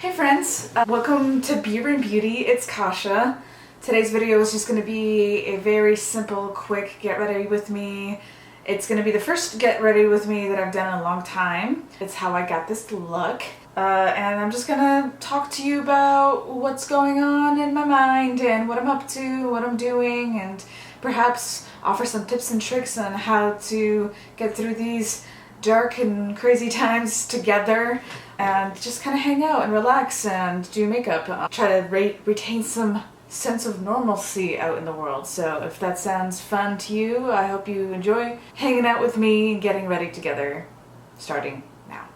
Hey friends, welcome to Beer&Beauty. It's Kasha. Today's video is just going to be a very simple, quick get ready with me. It's going to be the first get ready with me that I've done in a long time. It's how I got this look. And I'm just going to talk to you about what's going on in my mind and what I'm up to, what I'm doing, and perhaps offer some tips and tricks on how to get through these dark and crazy times together and just kind of hang out and relax and do makeup. Try to retain some sense of normalcy out in the world. So if that sounds fun to you, I hope you enjoy hanging out with me and getting ready together, starting now.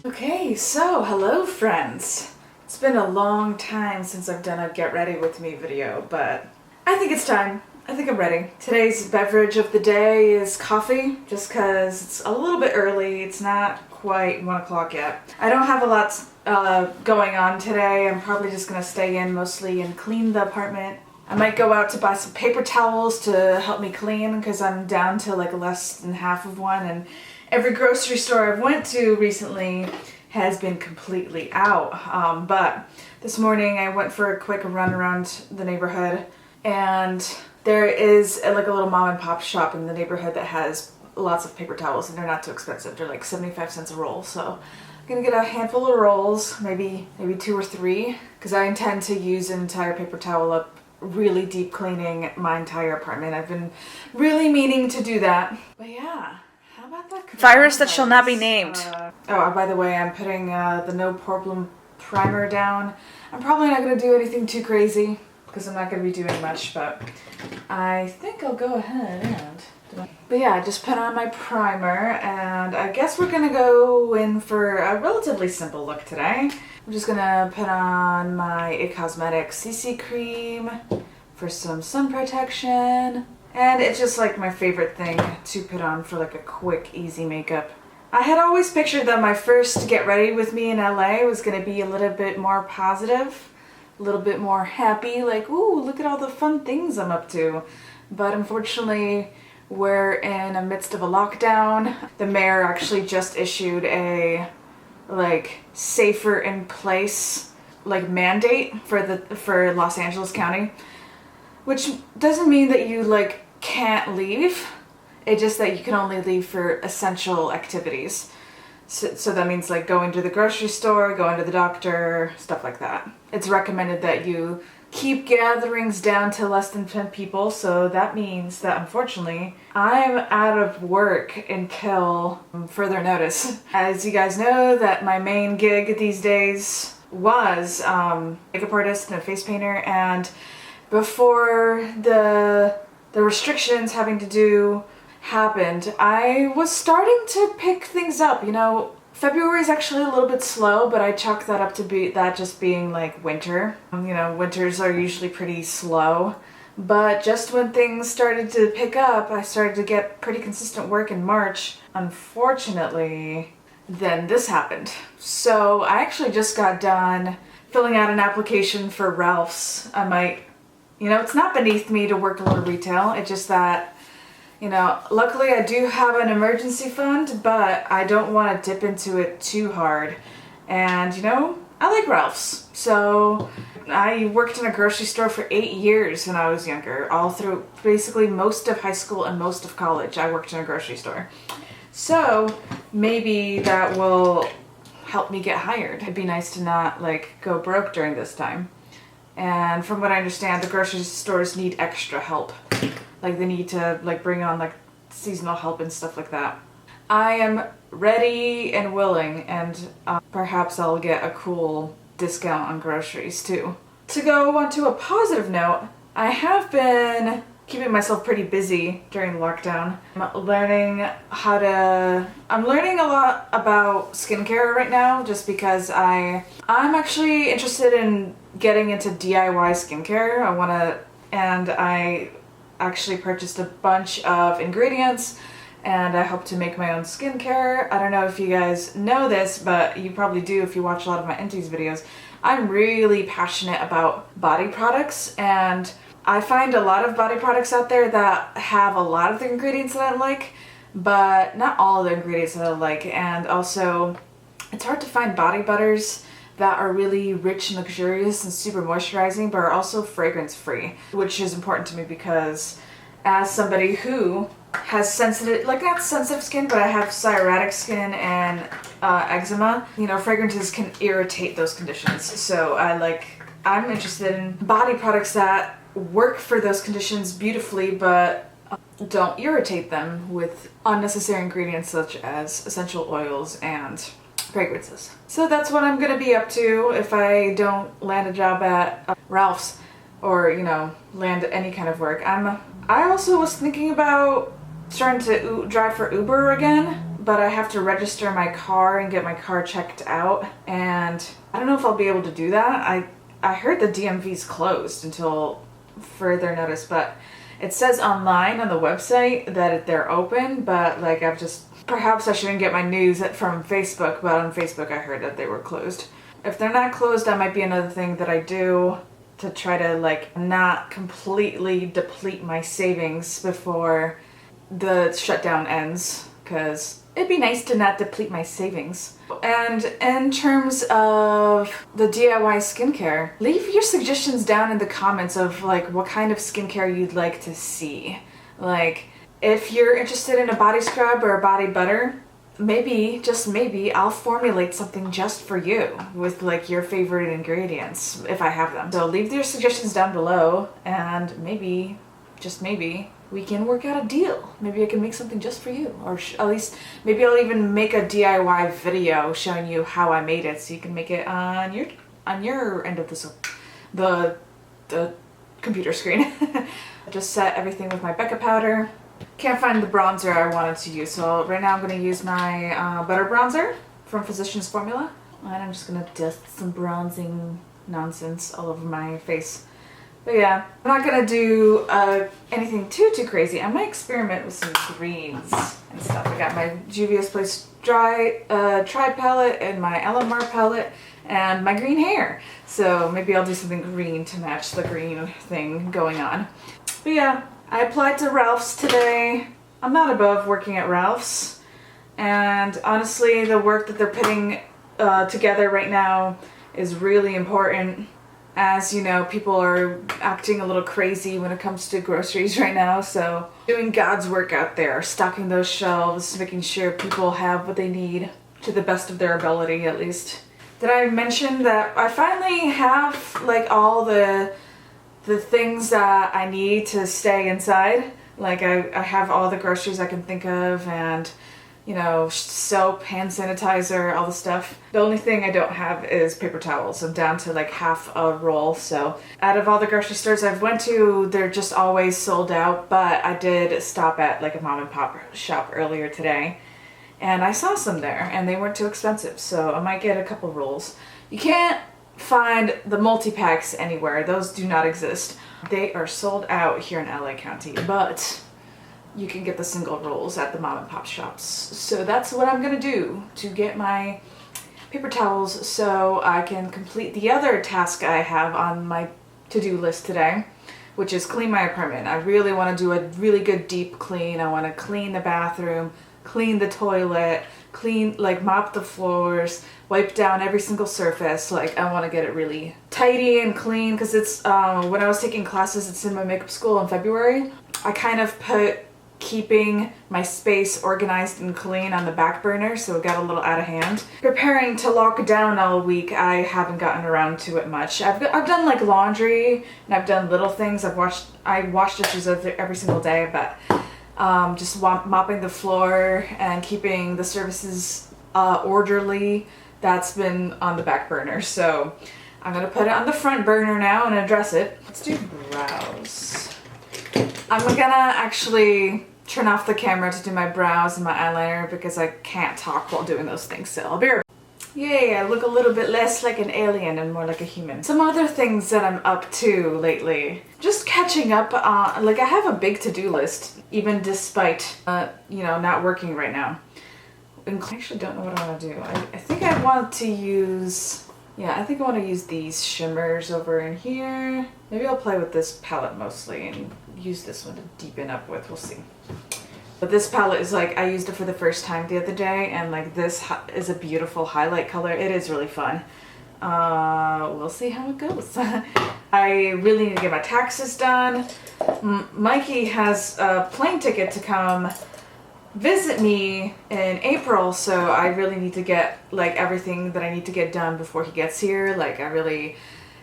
Okay, so hello friends. It's been a long time since I've done a get ready with me video, but I think it's time. I think I'm ready. Today's beverage of the day is coffee, just because it's a little bit early. It's not quite 1 o'clock yet. I don't have a lot going on today. I'm probably just going to stay in mostly and clean the apartment. I might go out to buy some paper towels to help me clean because I'm down to like less than half of one, and every grocery store I've went to recently has been completely out. But this morning I went for a quick run around the neighborhood, and there is a little mom and pop shop in the neighborhood that has lots of paper towels, and they're not too expensive. They're like 75 cents a roll. So I'm gonna get a handful of rolls, maybe 2 or 3, because I intend to use an entire paper towel up, really deep cleaning my entire apartment. I've been really meaning to do that. But yeah, how about that virus that shall not be named? Oh, by the way, I'm putting the No Problem primer down. I'm probably not gonna do anything too crazy, because I'm not going to be doing much, but I think I'll go ahead and... But yeah, I just put on my primer, and I guess we're going to go in for a relatively simple look today. I'm just going to put on my It Cosmetics CC cream for some sun protection, and it's just like my favorite thing to put on for like a quick, easy makeup. I had always pictured that my first get ready with me in LA was going to be a little bit more positive, a little bit more happy, like, ooh, look at all the fun things I'm up to. But unfortunately, we're in the midst of a lockdown. The mayor actually just issued a safer in place mandate for Los Angeles County, which doesn't mean that you can't leave. It's just that you can only leave for essential activities. So that means going to the grocery store, going to the doctor, stuff like that. It's recommended that you keep gatherings down to less than 10 people, so that means that unfortunately I'm out of work until further notice. As you guys know, that my main gig these days was makeup artist and a face painter, and before the restrictions having to do happened, I was starting to pick things up. You know, February is actually a little bit slow, but I chalk that up to just being like winter. You know, winters are usually pretty slow, but just when things started to pick up, I started to get pretty consistent work in March. Unfortunately, then this happened. So I actually just got done filling out an application for Ralph's. It's not beneath me to work a little retail. It's just that, luckily I do have an emergency fund, but I don't want to dip into it too hard. And, I like Ralph's. So I worked in a grocery store for 8 years when I was younger. All through basically most of high school and most of college, I worked in a grocery store. So maybe that will help me get hired. It'd be nice to not go broke during this time. And from what I understand, the grocery stores need extra help. They need to bring on seasonal help and stuff like that. I am ready and willing, and perhaps I'll get a cool discount on groceries too. To go on to a positive note, I have been keeping myself pretty busy during the lockdown. I'm learning a lot about skincare right now, just because I'm actually interested in getting into DIY skincare. I actually purchased a bunch of ingredients, and I hope to make my own skincare. I don't know if you guys know this, but you probably do if you watch a lot of my Inties videos. I'm really passionate about body products, and I find a lot of body products out there that have a lot of the ingredients that I like, but not all of the ingredients that I like. And also, it's hard to find body butters that are really rich and luxurious and super moisturizing, but are also fragrance free, which is important to me because as somebody who has sensitive, like not sensitive skin, but I have psoriatic skin and eczema, you know, fragrances can irritate those conditions. So I'm interested in body products that work for those conditions beautifully, but don't irritate them with unnecessary ingredients such as essential oils and fragrances. So that's what I'm gonna be up to if I don't land a job at Ralph's or, you know, land any kind of work. I also was thinking about starting to drive for Uber again, but I have to register my car and get my car checked out, and I don't know if I'll be able to do that. I heard the DMV's closed until further notice, but it says online on the website that they're open, but like perhaps I shouldn't get my news from Facebook, but on Facebook I heard that they were closed. If they're not closed, that might be another thing that I do to try to like not completely deplete my savings before the shutdown ends, because it'd be nice to not deplete my savings. And in terms of the DIY skincare, leave your suggestions down in the comments of like what kind of skincare you'd like to see. Like, if you're interested in a body scrub or a body butter, maybe, just maybe, I'll formulate something just for you with like your favorite ingredients if I have them. So leave your suggestions down below, and maybe, just maybe, we can work out a deal. Maybe I can make something just for you, or at least maybe I'll even make a DIY video showing you how I made it, so you can make it on your end of the computer screen. Just set everything with my Becca powder. Can't find the bronzer I wanted to use, so right now I'm going to use my butter bronzer from Physicians Formula, and I'm just going to dust some bronzing nonsense all over my face. But yeah, I'm not going to do anything too crazy. I might experiment with some greens and stuff. I got my Juvia's Place Tri palette and my LMR palette and my green hair. So maybe I'll do something green to match the green thing going on. But yeah, I applied to Ralph's today. I'm not above working at Ralph's, and honestly the work that they're putting together right now is really important. As you know, people are acting a little crazy when it comes to groceries right now, so doing God's work out there, stocking those shelves, making sure people have what they need to the best of their ability, at least. Did I mention that I finally have like all the things that I need to stay inside? Like I have all the groceries I can think of, and you know, soap, hand sanitizer, all the stuff. The only thing I don't have is paper towels. I'm down to like half a roll. So out of all the grocery stores I've went to, they're just always sold out. But I did stop at like a mom and pop shop earlier today, and I saw some there, and they weren't too expensive. So I might get a couple rolls. You can't find the multi-packs anywhere. Those do not exist. They are sold out here in LA County, but you can get the single rolls at the mom and pop shops. So that's what I'm gonna do to get my paper towels so I can complete the other task I have on my to-do list today, which is clean my apartment. I really want to do a really good deep clean. I want to clean the bathroom, clean the toilet, mop the floors, wipe down every single surface. Like, I want to get it really tidy and clean, because it's when I was taking classes at Cinema Makeup School in February, I kind of put keeping my space organized and clean on the back burner, so it got a little out of hand. Preparing to lock down all week, I haven't gotten around to it much. I've done like laundry, and I've done little things. I wash dishes every single day, but just mopping the floor and keeping the services orderly, that's been on the back burner. So I'm gonna put it on the front burner now and address it. Let's do brows. I'm gonna actually turn off the camera to do my brows and my eyeliner because I can't talk while doing those things, so I'll be right back. Yay, I look a little bit less like an alien and more like a human. Some other things that I'm up to lately. Just catching up on, like, I have a big to-do list, even despite, you know, not working right now. I actually don't know what I want to do. I think I want to use... Yeah, I think I want to use these shimmers over in here. Maybe I'll play with this palette mostly and use this one to deepen up with. We'll see. But this palette is like, I used it for the first time the other day, and like this is a beautiful highlight color. It is really fun. We'll see how it goes. I really need to get my taxes done. Mikey has a plane ticket to come visit me in April, so I really need to get like everything that I need to get done before he gets here. Like, I really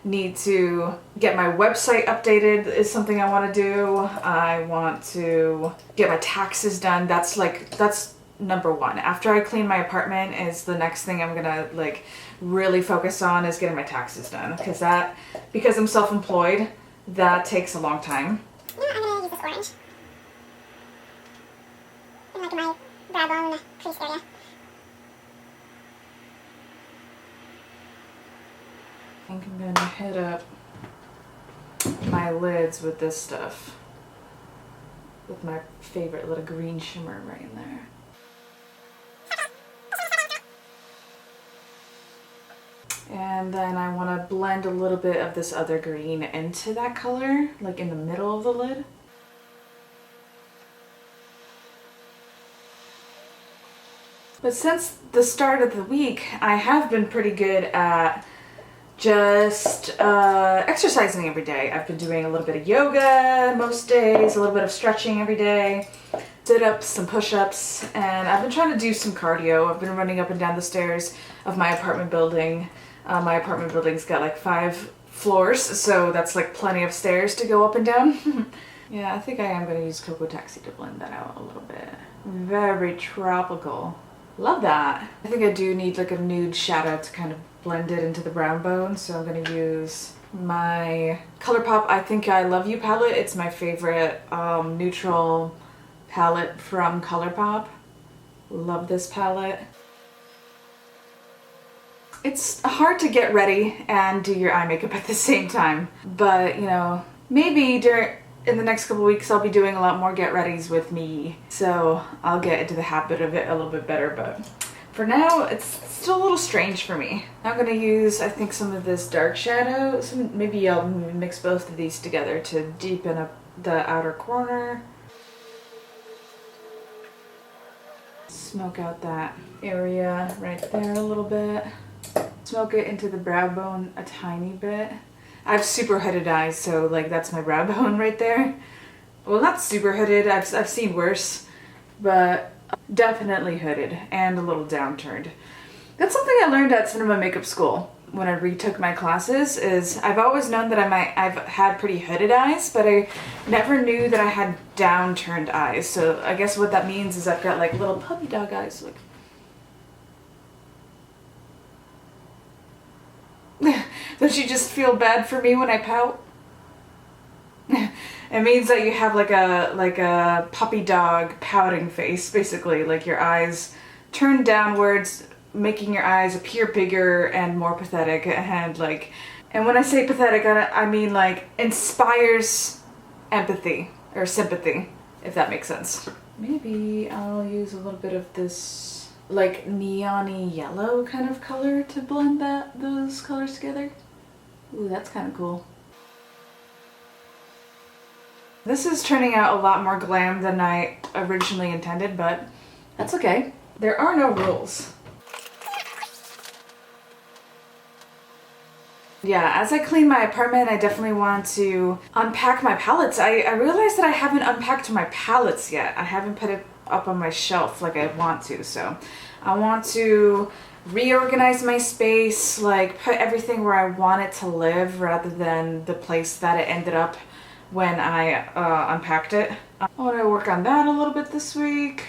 need to get my website updated is something I want to do. I want to get my taxes done. That's number one. After I clean my apartment is the next thing I'm gonna like really focus on, is getting my taxes done, because I'm self-employed, that takes a long time. You know, I'm gonna use this orange in like my brow bone crease area. I think I'm gonna hit up my lids with this stuff, with my favorite little green shimmer right in there. And then I want to blend a little bit of this other green into that color, like in the middle of the lid. But since the start of the week, I have been pretty good at just exercising every day. I've been doing a little bit of yoga most days, a little bit of stretching every day, sit-ups, some push-ups, and I've been trying to do some cardio. I've been running up and down the stairs of my apartment building. My apartment building's got like 5 floors, so that's like plenty of stairs to go up and down. Yeah, I think I am going to use Cocoa Taxi to blend that out a little bit. Very tropical. Love that. I think I do need like a nude shadow to kind of blend it into the brown bone, so I'm going to use my ColourPop I Think I Love You palette. It's my favorite neutral palette from ColourPop. Love this palette. It's hard to get ready and do your eye makeup at the same time, but you know, maybe in the next couple weeks I'll be doing a lot more get readies with me, so I'll get into the habit of it a little bit better, but for now it's still a little strange for me. I'm gonna use, I think, some of this dark shadow. Maybe I'll mix both of these together to deepen up the outer corner. Smoke out that area right there a little bit. Smoke it into the brow bone a tiny bit. I have super hooded eyes, so like that's my brow bone right there. Well, not super hooded, I've seen worse, but definitely hooded and a little downturned. That's something I learned at cinema makeup school when I retook my classes, is I've always known that I've had pretty hooded eyes, but I never knew that I had downturned eyes. So I guess what that means is I've got like little puppy dog eyes, like. Don't you just feel bad for me when I pout? It means that you have like a puppy dog pouting face, basically, like your eyes turned downwards, making your eyes appear bigger and more pathetic, and when I say pathetic, I mean like inspires empathy or sympathy, if that makes sense. Maybe I'll use a little bit of this like neon-y yellow kind of color to blend those colors together. Ooh, that's kind of cool. This is turning out a lot more glam than I originally intended, but that's okay. There are no rules. Yeah, as I clean my apartment, I definitely want to unpack my palettes. I realized that I haven't unpacked my palettes yet. I haven't put it up on my shelf like I want to, so I want to reorganize my space, like put everything where I want it to live rather than the place that it ended up when I unpacked it. I want to work on that a little bit this week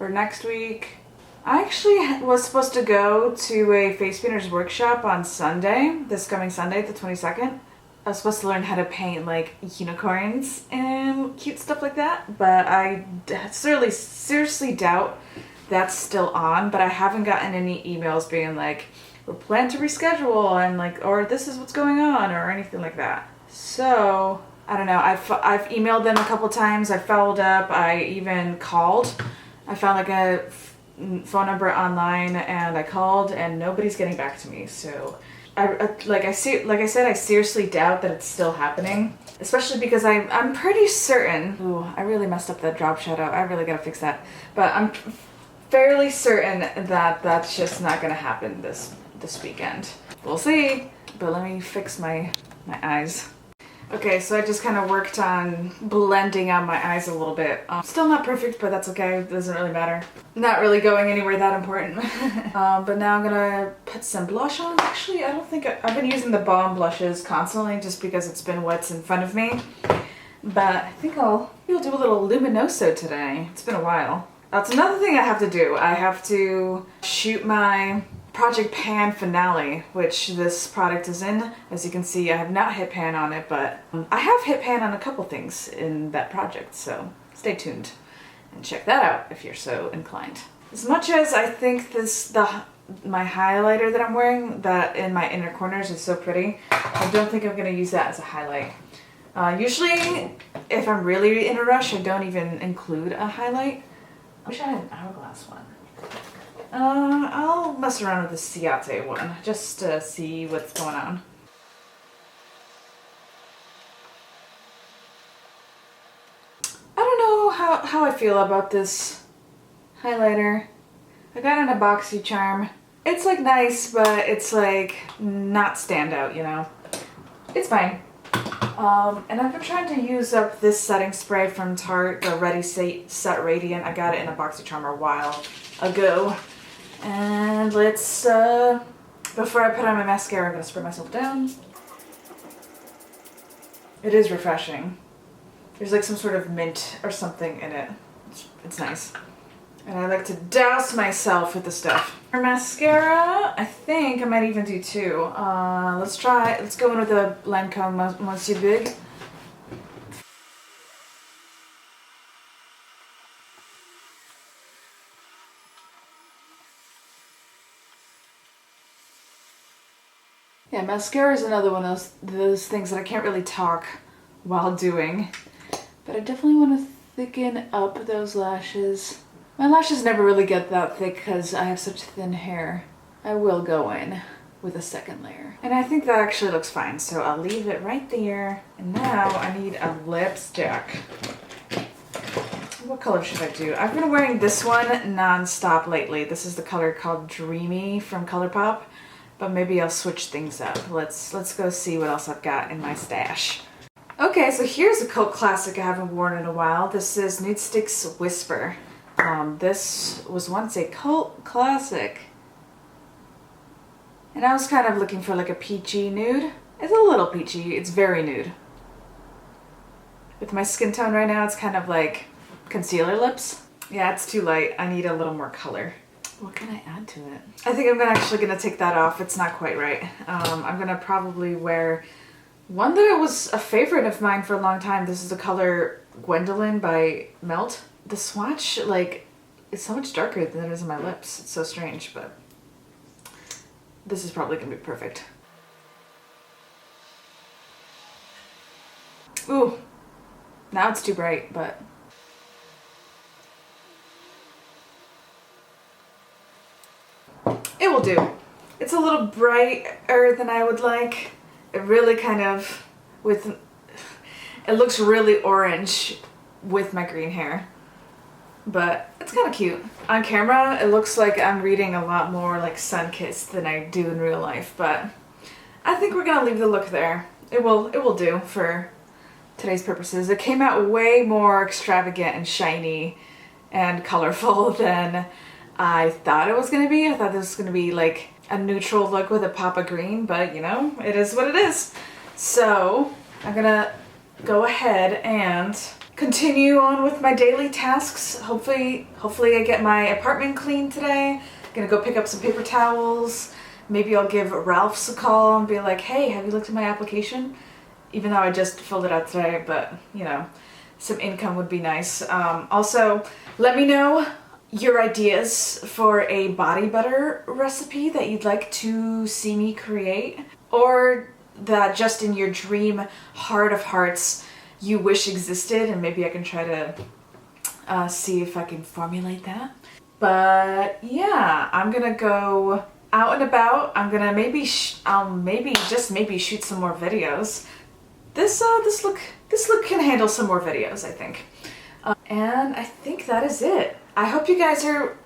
or next week. I actually was supposed to go to a face painter's workshop on Sunday, this coming Sunday, the 22nd. I was supposed to learn how to paint like unicorns and cute stuff like that, but I seriously doubt that's still on, but I haven't gotten any emails being like, we're planning to reschedule and like, or this is what's going on or anything like that. So I don't know, I've emailed them a couple times, I followed up, I even called. I found like a phone number online and I called and nobody's getting back to me, so like I said, I seriously doubt that it's still happening. Especially because I'm pretty certain. Ooh, I really messed up that drop shadow. I really gotta fix that. But I'm fairly certain that that's just not gonna happen this weekend. We'll see. But let me fix my eyes. Okay, so I just kind of worked on blending out my eyes a little bit. Still not perfect, but that's okay. It doesn't really matter. Not really going anywhere that important. But now I'm gonna put some blush on. Actually, I don't think I've been using the Balm blushes constantly just because it's been what's in front of me. But I think I'll do a little luminoso today. It's been a while. That's another thing I have to do. I have to shoot my Project Pan finale, which this product is in. As you can see, I have not hit pan on it, but I have hit pan on a couple things in that project, so stay tuned and check that out if you're so inclined. As much as I think my highlighter that I'm wearing, that in my inner corners is so pretty, I don't think I'm going to use that as a highlight. Usually, if I'm really in a rush, I don't even include a highlight. I wish I had an hourglass one. I'll mess around with the Ciate one, just to see what's going on. I don't know how I feel about this highlighter. I got it in a Boxycharm. It's like nice, but it's like not standout, you know? It's fine. And I've been trying to use up this setting spray from Tarte, the Ready Set Radiant. I got it in a Boxycharm a while ago. And let's, before I put on my mascara, I'm going to spray myself down. It is refreshing. There's like some sort of mint or something in it. It's nice. And I like to douse myself with the stuff. For mascara, I think I might even do two. Let's go in with the Lancome Monsieur Big. Yeah, mascara is another one of those things that I can't really talk while doing. But I definitely want to thicken up those lashes. My lashes never really get that thick because I have such thin hair. I will go in with a second layer. And I think that actually looks fine, so I'll leave it right there. And now I need a lipstick. What color should I do? I've been wearing this one non-stop lately. This is the color called Dreamy from ColourPop. But maybe I'll switch things up. Let's go see what else I've got in my stash. Okay, so here's a cult classic I haven't worn in a while. This is Nude Sticks Whisper. This was once a cult classic. And I was kind of looking for like a peachy nude. It's a little peachy, it's very nude. With my skin tone right now, it's kind of like concealer lips. Yeah, it's too light. I need a little more color. What can I add to it? I think I'm actually gonna take that off. It's not quite right. I'm gonna probably wear one that was a favorite of mine for a long time. This is the color Gwendolyn by Melt. The swatch, like, it's so much darker than it is in my lips. It's so strange, but this is probably gonna be perfect. Ooh, now it's too bright, but it will do. It's a little brighter than I would like. It really kind of, it looks really orange with my green hair. But it's kind of cute. On camera, it looks like I'm reading a lot more like Sunkissed than I do in real life, but I think we're gonna leave the look there. It will do for today's purposes. It came out way more extravagant and shiny and colorful than I thought it was gonna be. I thought this was gonna be like a neutral look with a pop of green, but you know, it is what it is. So I'm gonna go ahead and continue on with my daily tasks. Hopefully I get my apartment clean today. I'm gonna go pick up some paper towels. Maybe I'll give Ralph's a call and be like, hey, have you looked at my application? Even though I just filled it out today, but you know, some income would be nice. Also, let me know your ideas for a body butter recipe that you'd like to see me create, or that just in your dream heart of hearts you wish existed, and maybe I can try to see if I can formulate that. But yeah, I'm gonna go out and about. I'm gonna maybe just maybe shoot some more videos. This look can handle some more videos, I think. And I think that is it. I hope you guys are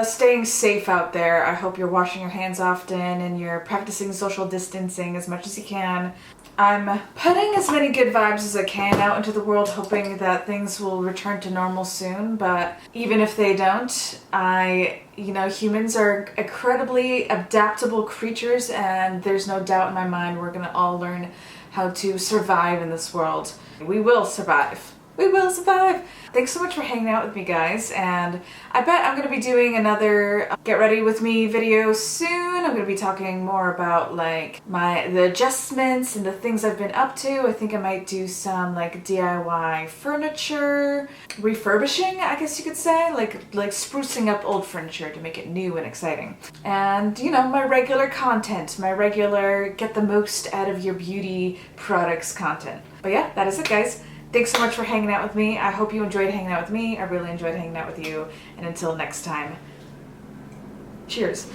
staying safe out there. I hope you're washing your hands often and you're practicing social distancing as much as you can. I'm putting as many good vibes as I can out into the world, hoping that things will return to normal soon, but even if they don't, humans are incredibly adaptable creatures, and there's no doubt in my mind we're gonna all learn how to survive in this world. We will survive. We will survive! Thanks so much for hanging out with me, guys, and I bet I'm going to be doing another Get Ready With Me video soon. I'm going to be talking more about like the adjustments and the things I've been up to. I think I might do some like DIY furniture, refurbishing, I guess you could say, like sprucing up old furniture to make it new and exciting. And my regular content, my regular get the most out of your beauty products content. But yeah, that is it, guys. Thanks so much for hanging out with me. I hope you enjoyed hanging out with me. I really enjoyed hanging out with you. And until next time, cheers.